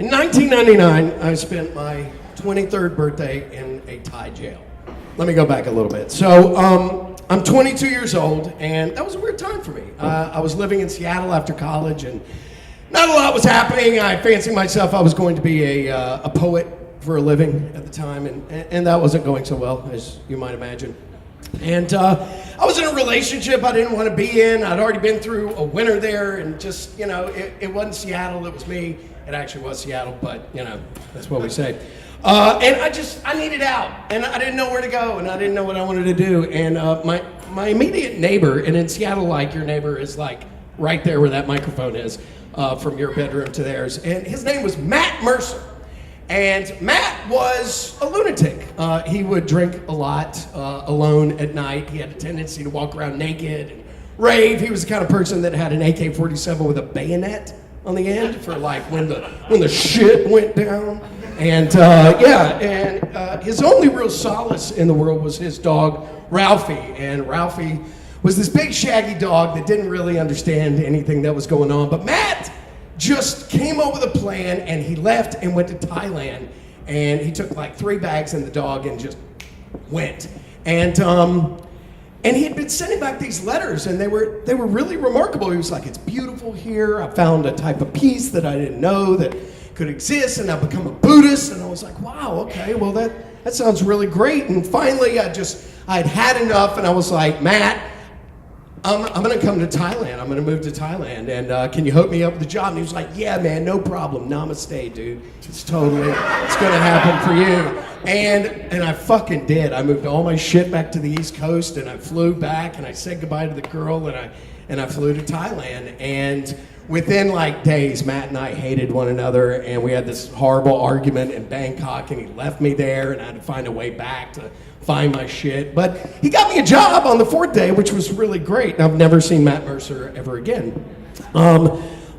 In 1999, I spent my 23rd birthday in a Thai jail. Let me go back a little bit. So, I'm 22 years old, and that was a weird time for me. I was living in Seattle after college, and not a lot was happening. I fancied myself I was going to be a poet for a living at the time, and that wasn't going so well, as you might imagine. And I was in a relationship I didn't want to be in. I'd already been through a winter there, and just, it wasn't Seattle, it was me. It actually was Seattle, but, that's what we say. And I needed out, and I didn't know where to go, and I didn't know what I wanted to do. And my immediate neighbor, and in Seattle, like, your neighbor is like right there where that microphone is, from your bedroom to theirs. And his name was Matt Mercer. And Matt was a lunatic. He would drink a lot alone at night. He had a tendency to walk around naked and rave. He was the kind of person that had an AK-47 with a bayonet on the end for like when the shit went down. And his only real solace in the world was his dog, Ralphie. And Ralphie was this big shaggy dog that didn't really understand anything that was going on. But Matt just came up with a plan, and he left and went to Thailand. And he took like 3 bags and the dog and just went. And he had been sending back these letters, and they were really remarkable. He was like, "It's beautiful here. I found a type of peace that I didn't know that could exist, and I've become a Buddhist." And I was like, wow, okay, well that sounds really great. And finally I'd had enough, and I was like, "Matt, I'm gonna come to Thailand. I'm gonna move to Thailand, and can you hook me up with a job?" And he was like, "Yeah, man, no problem. Namaste, dude. It's gonna happen for you." And I fucking did. I moved all my shit back to the East Coast, and I flew back, and I said goodbye to the girl, and I flew to Thailand. And within like days, Matt and I hated one another, and we had this horrible argument in Bangkok, and he left me there, and I had to find a way back to find my shit. But he got me a job on the 4th day, which was really great. And I've never seen Matt Mercer ever again.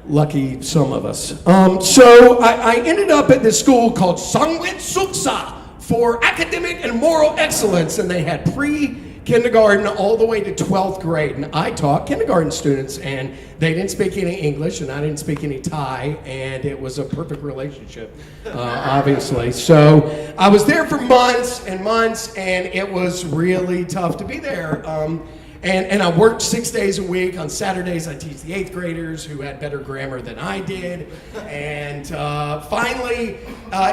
Lucky some of us. So I ended up at this school called Sangwit Suksa for academic and moral excellence, and they had pre-kindergarten all the way to 12th grade, and I taught kindergarten students, and they didn't speak any English, and I didn't speak any Thai, and it was a perfect relationship, obviously. So I was there for months and months, and it was really tough to be there. And I worked 6 days a week. On Saturdays, I teach the 8th graders who had better grammar than I did. And finally,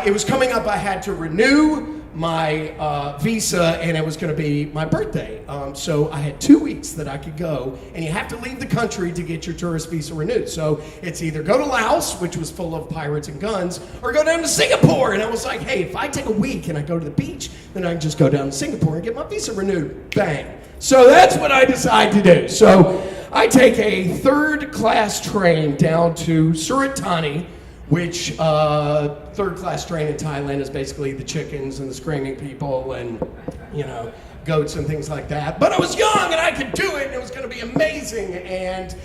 it was coming up. I had to renew my visa, and it was going to be my birthday. So I had 2 weeks that I could go, and you have to leave the country to get your tourist visa renewed. So it's either go to Laos, which was full of pirates and guns, or go down to Singapore. And I was like, hey, if I take a week and I go to the beach, then I can just go down to Singapore and get my visa renewed. Bang. So that's what I decide to do. So I take a 3rd-class train down to Surat Thani, which 3rd-class train in Thailand is basically the chickens and the screaming people and, goats and things like that. But I was young and I could do it, and it was going to be amazing. And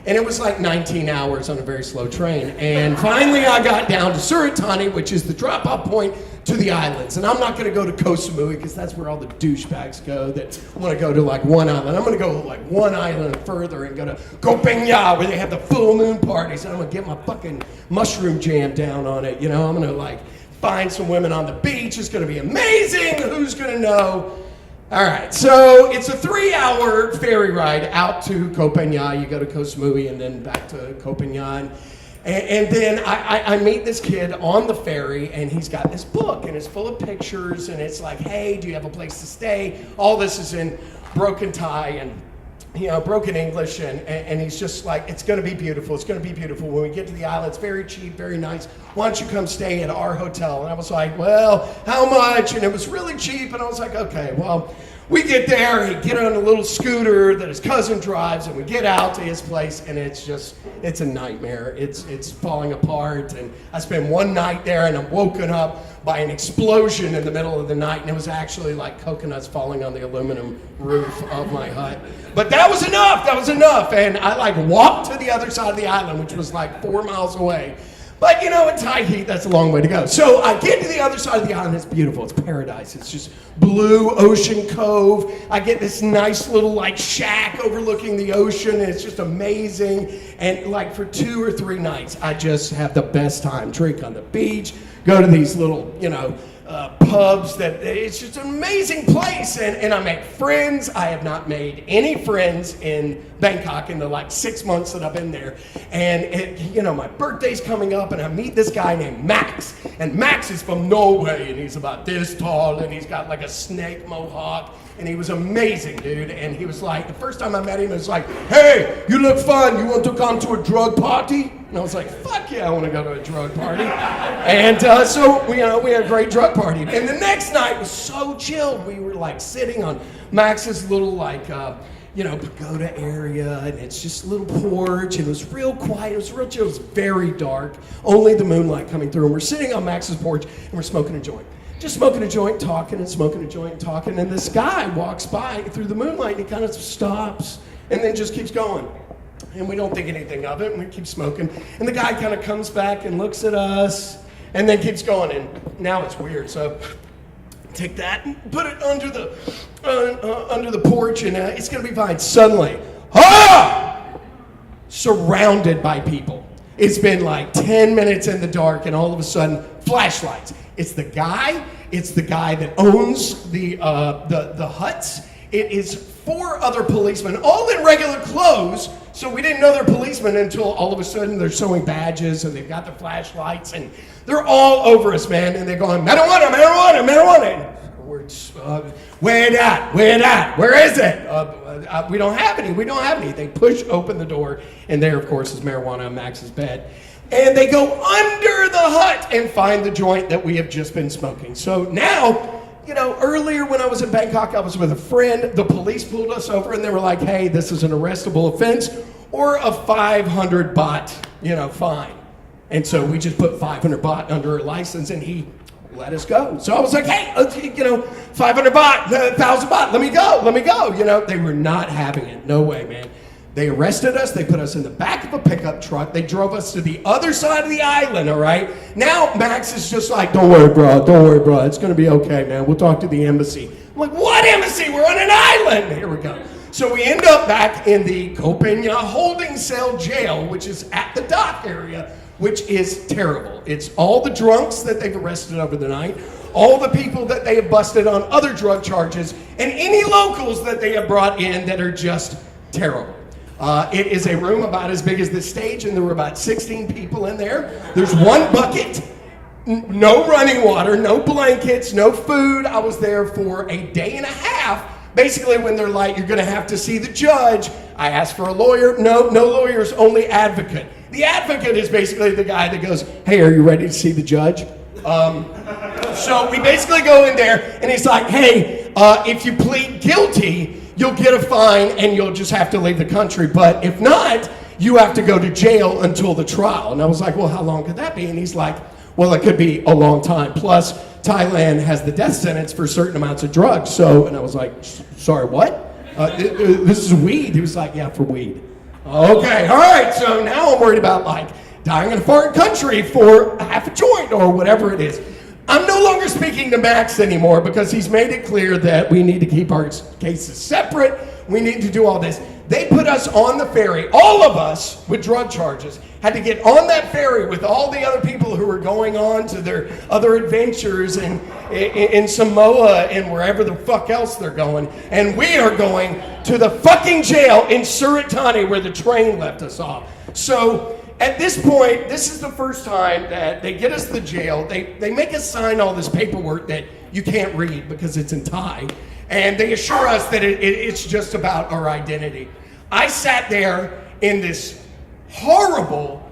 it was like 19 hours on a very slow train. And finally I got down to Surat Thani, which is the drop-off point to the islands. And I'm not going to go to Koh Samui because that's where all the douchebags go that want to go to like one island. I'm going to go like one island further and go to Koh Peng Ya, where they have the full moon parties. And I'm going to get my fucking mushroom jam down on it. I'm going to like find some women on the beach. It's going to be amazing. Who's going to know? All right, so it's a 3-hour ferry ride out to Koh Peng Ya. You go to Koh Samui and then back to Koh Peng Ya. And then I meet this kid on the ferry, and he's got this book, and it's full of pictures, and it's like, hey, do you have a place to stay? All this is in broken Thai and broken English, and he's just like, it's going to be beautiful. It's going to be beautiful. When we get to the island, it's very cheap, very nice. Why don't you come stay at our hotel? And I was like, well, how much? And it was really cheap, and I was like, okay, well, we get there, he get on a little scooter that his cousin drives, and we get out to his place, and it's a nightmare. It's falling apart, and I spend one night there, and I'm woken up by an explosion in the middle of the night, and it was actually like coconuts falling on the aluminum roof of my hut. But that was enough, and I like walked to the other side of the island, which was like 4 miles away. But you know, in Thai heat, that's a long way to go. So I get to the other side of the island. It's beautiful. It's paradise. It's just blue ocean cove. I get this nice little like shack overlooking the ocean. And it's just amazing. And like for 2 or 3 nights, I just have the best time. Drink on the beach, go to these little, pubs that it's just an amazing place. And I make friends. I have not made any friends in Bangkok in the like 6 months that I've been there. And my birthday's coming up and I meet this guy named Max. And Max is from Norway and he's about this tall and he's got like a snake mohawk. And he was amazing, dude. And he was like, the first time I met him, it was like, hey, you look fun. You want to come to a drug party? And I was like, fuck yeah, I want to go to a drug party. And so we had a great drug party. And the next night was so chill. We were like sitting on Max's little pagoda area, and it's just a little porch, and it was real quiet, it was real chill, it was very dark, only the moonlight coming through, and we're sitting on Max's porch, and we're smoking a joint. Just smoking a joint, talking, and smoking a joint, and talking, and this guy walks by through the moonlight, and he kind of stops, and then just keeps going. And we don't think anything of it, and we keep smoking, and the guy kind of comes back and looks at us, and then keeps going, and now it's weird, so take that and put it under the porch, and it's gonna be fine. Suddenly, surrounded by people. It's been like 10 minutes in the dark, and all of a sudden, flashlights. It's the guy that owns the huts. It is 4 other policemen, all in regular clothes. So we didn't know they're policemen until all of a sudden they're showing badges and they've got the flashlights and they're all over us, man. And they're going, marijuana, marijuana, marijuana. Where that? Where is it? We don't have any. They push open the door and there, of course, is marijuana on Max's bed. And they go under the hut and find the joint that we have just been smoking. So now, earlier when I was in Bangkok, I was with a friend. The police pulled us over and they were like, hey, this is an arrestable offense or a 500 baht, fine. And so we just put 500 baht under a license and he let us go. So I was like, hey, 500 baht, 1,000 baht, let me go. They were not having it. No way, man. They arrested us. They put us in the back of a pickup truck. They drove us to the other side of the island, all right? Now Max is just like, don't worry, bro. It's going to be okay, man. We'll talk to the embassy. I'm like, what embassy? We're on an island. Here we go. So we end up back in the Kopinya holding cell jail, which is at the dock area, which is terrible. It's all the drunks that they've arrested over the night, all the people that they have busted on other drug charges, and any locals that they have brought in that are just terrible. It is a room about as big as this stage, and there were about 16 people in there. There's one bucket, no running water, no blankets, no food. I was there for a day and a half. Basically, when they're like, you're going to have to see the judge, I asked for a lawyer. No lawyers, only advocate. The advocate is basically the guy that goes, hey, are you ready to see the judge? So we basically go in there, and he's like, hey, if you plead guilty, you'll get a fine and you'll just have to leave the country. But if not, you have to go to jail until the trial. And I was like, well, how long could that be? And he's like, well, it could be a long time. Plus, Thailand has the death sentence for certain amounts of drugs. And I was like, sorry, what? This is weed. He was like, yeah, for weed. Okay, all right. So now I'm worried about like dying in a foreign country for half a joint or whatever it is. I'm no longer speaking to Max anymore because he's made it clear that we need to keep our cases separate. We need to do all this. They put us on the ferry. All of us with drug charges had to get on that ferry with all the other people who were going on to their other adventures in Samoa and wherever the fuck else they're going. And we are going to the fucking jail in Suratani where the train left us off. So at this point, this is the first time that they get us to the jail. They make us sign all this paperwork that you can't read because it's in Thai. And they assure us that it's just about our identity. I sat there in this horrible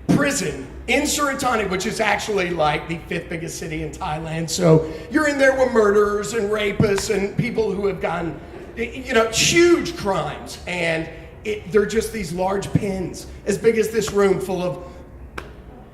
prison in Suratani, which is actually like the 5th biggest city in Thailand. So you're in there with murderers and rapists and people who have gotten, huge crimes. And they're just these large pens, as big as this room, full of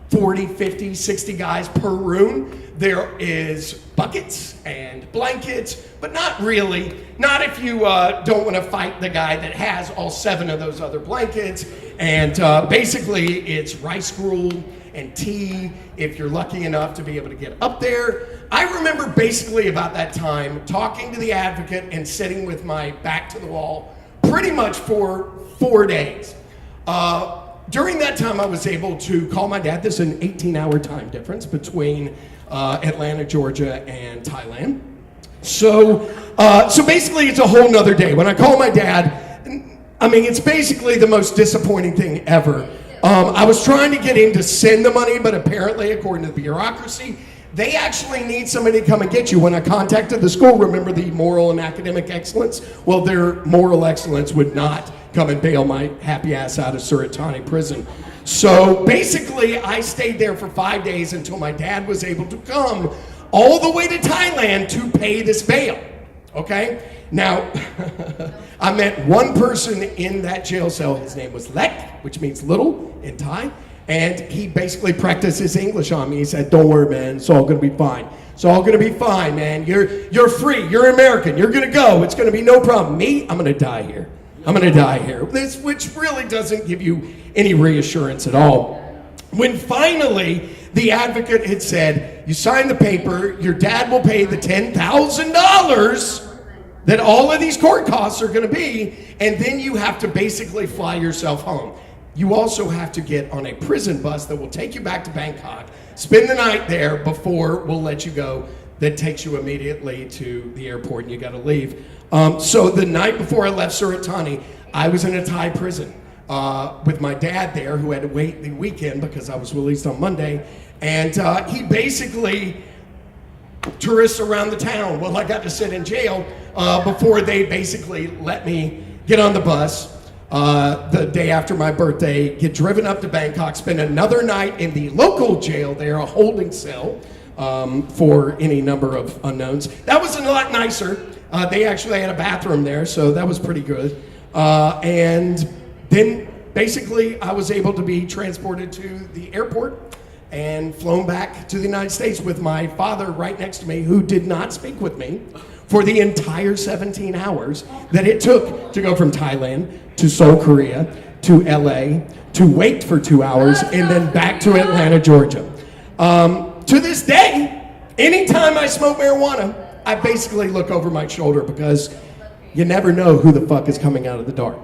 40, 50, 60 guys per room. There is buckets and blankets, but not really. Not if you don't want to fight the guy that has all 7 of those other blankets. And basically, it's rice gruel and tea if you're lucky enough to be able to get up there. I remember basically about that time talking to the advocate and sitting with my back to the wall pretty much for 4 days. During that time, I was able to call my dad. There's an 18-hour time difference between Atlanta, Georgia, and Thailand. So basically, it's a whole nother day. When I call my dad, I mean, it's basically the most disappointing thing ever. I was trying to get him to send the money, but apparently, according to the bureaucracy, they actually need somebody to come and get you. When I contacted the school, remember the moral and academic excellence? Well, their moral excellence would not come and bail my happy ass out of Suratani prison. So basically, I stayed there for 5 days until my dad was able to come all the way to Thailand to pay this bail. Okay? Now, I met one person in that jail cell. His name was Lek, which means little in Thai. And he basically practiced his English on me. He said, "Don't worry, man. It's all going to be fine. It's all going to be fine, man. You're free. You're American. You're going to go. It's going to be no problem. Me, I'm going to die here. I'm going to die here." Which really doesn't give you any reassurance at all. When finally the advocate had said, "You sign the paper. Your dad will pay the $10,000 that all of these court costs are going to be, and then you have to basically fly yourself home. You also have to get on a prison bus that will take you back to Bangkok, spend the night there before we'll let you go, that takes you immediately to the airport and you got to leave." So the night before I left Suratani, I was in a Thai prison with my dad there, who had to wait the weekend because I was released on Monday. And he basically tourists around the town. Well, I got to sit in jail before they basically let me get on the bus the day after my birthday, get driven up to Bangkok, spend another night in the local jail there, a holding cell for any number of unknowns. That was a lot nicer. They actually had a bathroom there, so that was pretty good. And then basically I was able to be transported to the airport and flown back to the United States with my father right next to me, who did not speak with me for the entire 17 hours that it took to go from Thailand to Seoul, Korea, to LA, to wait for 2 hours, and then back to Atlanta, Georgia. To this day, anytime I smoke marijuana, I basically look over my shoulder because you never know who the fuck is coming out of the dark.